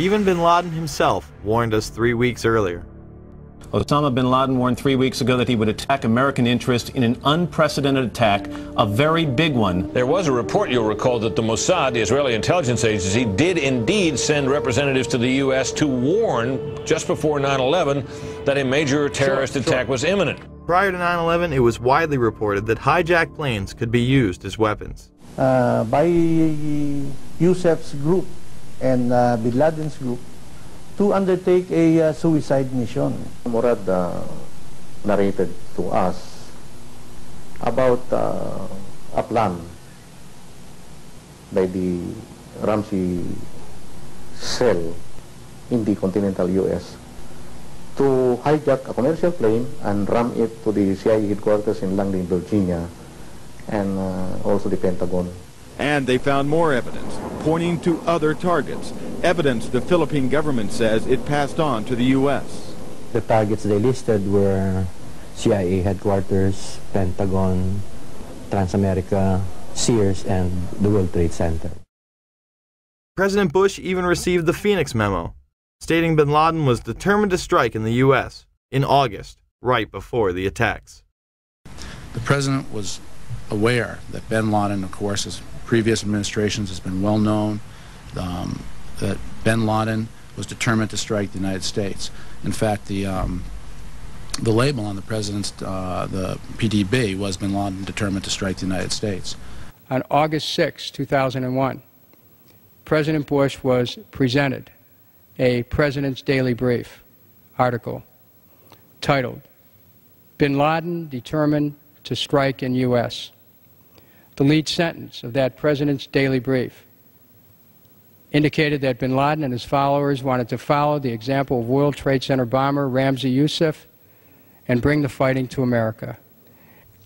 Even bin Laden himself warned us 3 weeks earlier. Osama bin Laden warned 3 weeks ago that he would attack American interests in an unprecedented attack, a very big one. There was a report, you'll recall, that the Mossad, the Israeli intelligence agency, did indeed send representatives to the U.S. to warn, just before 9/11, that a major terrorist attack was imminent. Prior to 9/11, it was widely reported that hijacked planes could be used as weapons. By Youssef's group and bin Laden's group to undertake a suicide mission. Murad narrated to us about a plan by the Ramsey cell in the continental U.S. to hijack a commercial plane and ram it to the CIA headquarters in Langley, Virginia, and also the Pentagon. And they found more evidence, pointing to other targets, evidence the Philippine government says it passed on to the U.S. The targets they listed were CIA headquarters, Pentagon, Transamerica, Sears, and the World Trade Center. President Bush even received the Phoenix memo, stating bin Laden was determined to strike in the U.S. in August, right before the attacks. The president was aware that bin Laden, of course, as previous administrations has been well known, that bin Laden was determined to strike the United States. In fact, the label on the president's the PDB was bin Laden determined to strike the United States. On August 6, 2001, President Bush was presented a President's Daily Brief article titled, "Bin Laden Determined to Strike in U.S." The lead sentence of that President's Daily Brief indicated that bin Laden and his followers wanted to follow the example of World Trade Center bomber Ramzi Youssef and bring the fighting to America.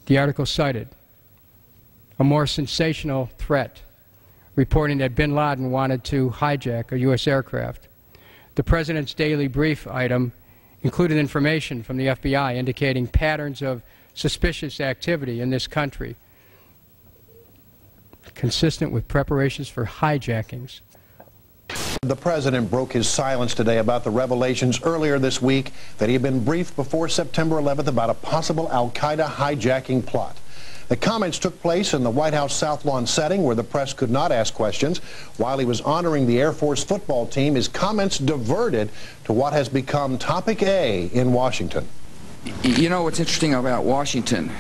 The article cited a more sensational threat, reporting that bin Laden wanted to hijack a U.S. aircraft. The President's Daily Brief item included information from the FBI indicating patterns of suspicious activity in this country, consistent with preparations for hijackings. The president broke his silence today about the revelations earlier this week that he had been briefed before September 11th about a possible al-Qaeda hijacking plot. The comments took place in the White House South Lawn setting where the press could not ask questions. While he was honoring the Air Force football team, his comments diverted to what has become topic A in Washington. You know what's interesting about Washington?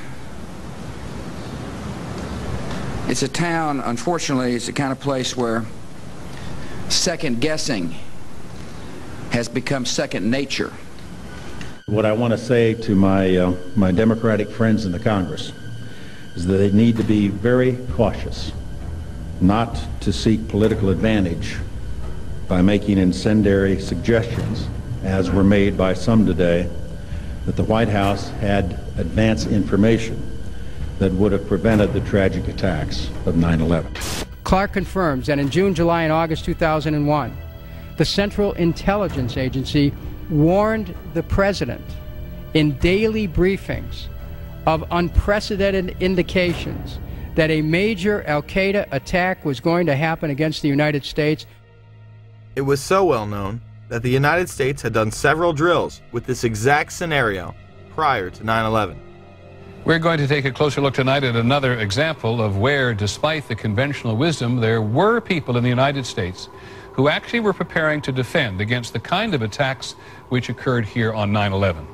It's a town, unfortunately, it's the kind of place where second guessing has become second nature. What I want to say to my Democratic friends in the Congress is that they need to be very cautious not to seek political advantage by making incendiary suggestions, as were made by some today, that the White House had advance information that would have prevented the tragic attacks of 9/11. Clark confirms that in June, July, and August 2001, the Central Intelligence Agency warned the President in daily briefings of unprecedented indications that a major al-Qaeda attack was going to happen against the United States. It was so well known that the United States had done several drills with this exact scenario prior to 9/11. We're going to take a closer look tonight at another example of where, despite the conventional wisdom, there were people in the United States who actually were preparing to defend against the kind of attacks which occurred here on 9/11.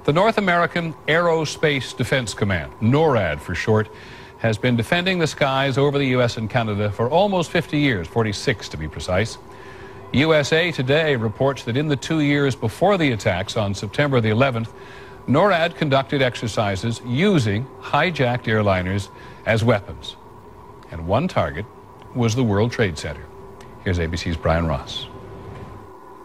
The North American Aerospace Defense Command, NORAD for short, has been defending the skies over the U.S. and Canada for almost 50 years, 46 to be precise. USA Today reports that in the 2 years before the attacks on September the 11th, NORAD conducted exercises using hijacked airliners as weapons. And one target was the World Trade Center. Here's ABC's Brian Ross.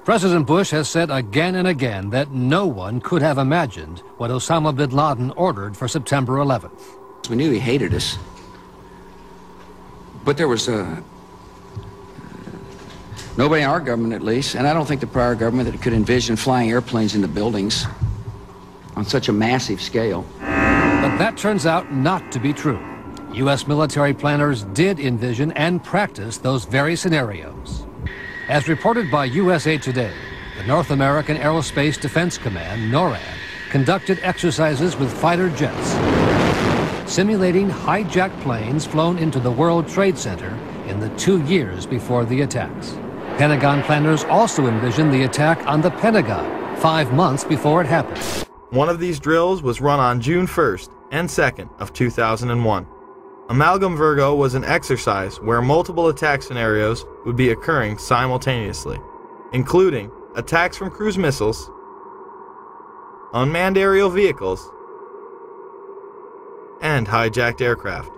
President Bush has said again and again that no one could have imagined what Osama bin Laden ordered for September 11th. We knew he hated us. But there was nobody in our government, at least, and I don't think the prior government, that could envision flying airplanes into buildings on such a massive scale. But that turns out not to be true. U.S. military planners did envision and practice those very scenarios. As reported by USA Today, the North American Aerospace Defense Command, NORAD, conducted exercises with fighter jets, simulating hijacked planes flown into the World Trade Center in the 2 years before the attacks. Pentagon planners also envisioned the attack on the Pentagon 5 months before it happened. One of these drills was run on June 1st and 2nd of 2001. Amalgam Virgo was an exercise where multiple attack scenarios would be occurring simultaneously, including attacks from cruise missiles, unmanned aerial vehicles, and hijacked aircraft.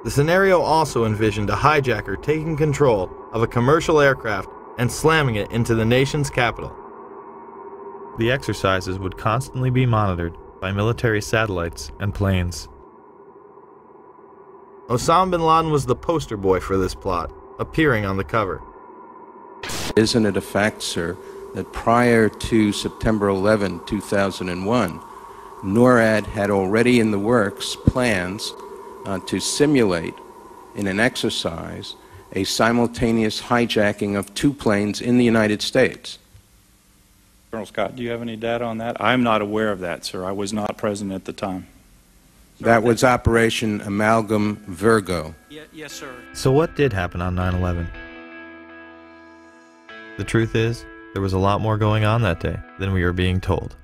The scenario also envisioned a hijacker taking control of a commercial aircraft and slamming it into the nation's capital. The exercises would constantly be monitored by military satellites and planes. Osama bin Laden was the poster boy for this plot, appearing on the cover. Isn't it a fact, sir, that prior to September 11, 2001, NORAD had already in the works plans to simulate in an exercise a simultaneous hijacking of 2 planes in the United States? Colonel Scott, do you have any data on that? I'm not aware of that, sir. I was not present at the time. That was Operation Amalgam Virgo. Yes, sir. So what did happen on 9/11? The truth is, there was a lot more going on that day than we are being told.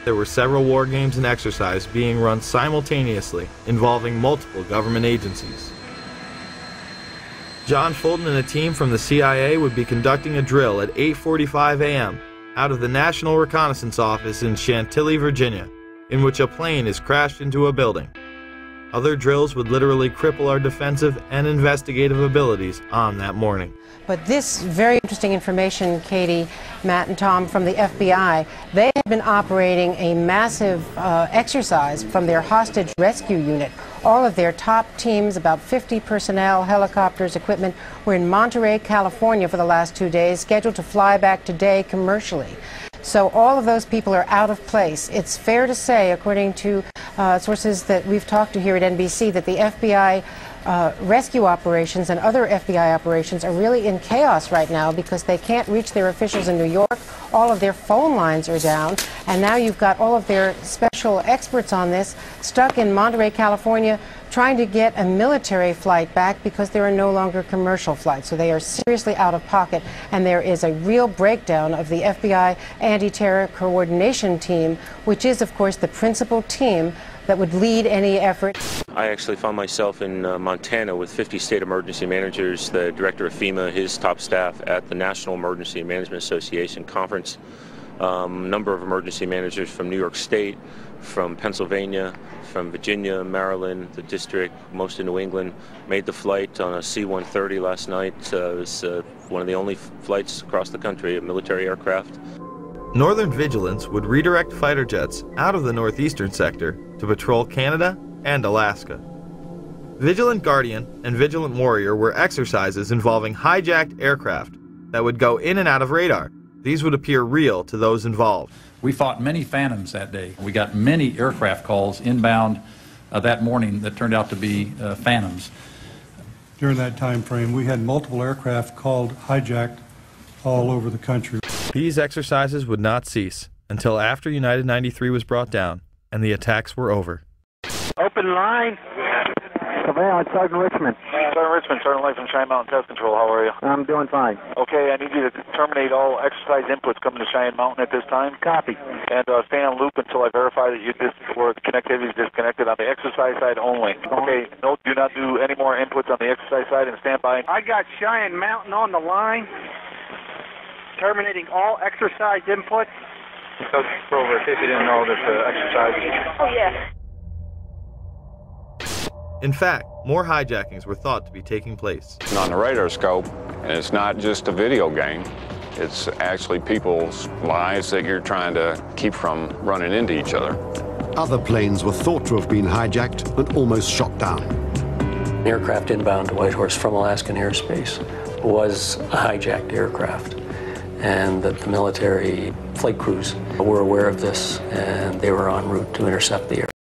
There were several war games and exercises being run simultaneously, involving multiple government agencies. John Fulton and a team from the CIA would be conducting a drill at 8:45 a.m. out of the National Reconnaissance Office in Chantilly, Virginia, in which a plane is crashed into a building. Other drills would literally cripple our defensive and investigative abilities on that morning. But this very interesting information, Katie, Matt, and Tom, from the FBI, they have been operating a massive exercise from their hostage rescue unit. All of their top teams, about 50 personnel, helicopters, equipment, were in Monterey, California for the last 2 days, scheduled to fly back today commercially. So all of those people are out of place. It's fair to say, according to sources that we've talked to here at NBC, that the FBI rescue operations and other FBI operations are really in chaos right now because they can't reach their officials in New York. All of their phone lines are down, and now you've got all of their special experts on this stuck in Monterey, California, trying to get a military flight back because there are no longer commercial flights. So they are seriously out of pocket, and there is a real breakdown of the FBI anti-terror coordination team, which is, of course, the principal team that would lead any effort. I actually found myself in Montana with 50 state emergency managers, the director of FEMA, his top staff at the National Emergency Management Association conference, number of emergency managers from New York State, from Pennsylvania, from Virginia, Maryland, the district, most in New England, made the flight on a C-130 last night. It was one of the only flights across the country, a military aircraft. Northern Vigilance would redirect fighter jets out of the northeastern sector to patrol Canada and Alaska. Vigilant Guardian and Vigilant Warrior were exercises involving hijacked aircraft that would go in and out of radar. These would appear real to those involved. We fought many phantoms that day. We got many aircraft calls inbound that morning that turned out to be phantoms. During that time frame, we had multiple aircraft called hijacked all over the country. These exercises would not cease until after United 93 was brought down and the attacks were over. Open line. Surveillance, Sergeant Richmond. Sergeant Richmond, Sergeant Life from Cheyenne Mountain Test Control. How are you? I'm doing fine. Okay, I need you to terminate all exercise inputs coming to Cheyenne Mountain at this time. Copy. And stay on loop until I verify that the connectivity is disconnected on the exercise side only. Okay, no, do not do any more inputs on the exercise side and stand by. I got Cheyenne Mountain on the line. Terminating all exercise inputs. Over, in case you didn't know, that the exercise. Oh, yeah. In fact, more hijackings were thought to be taking place. On the radar scope, and it's not just a video game, it's actually people's lives that you're trying to keep from running into each other. Other planes were thought to have been hijacked and almost shot down. An aircraft inbound to Whitehorse from Alaskan airspace was a hijacked aircraft, and that the military flight crews were aware of this, and they were en route to intercept the aircraft.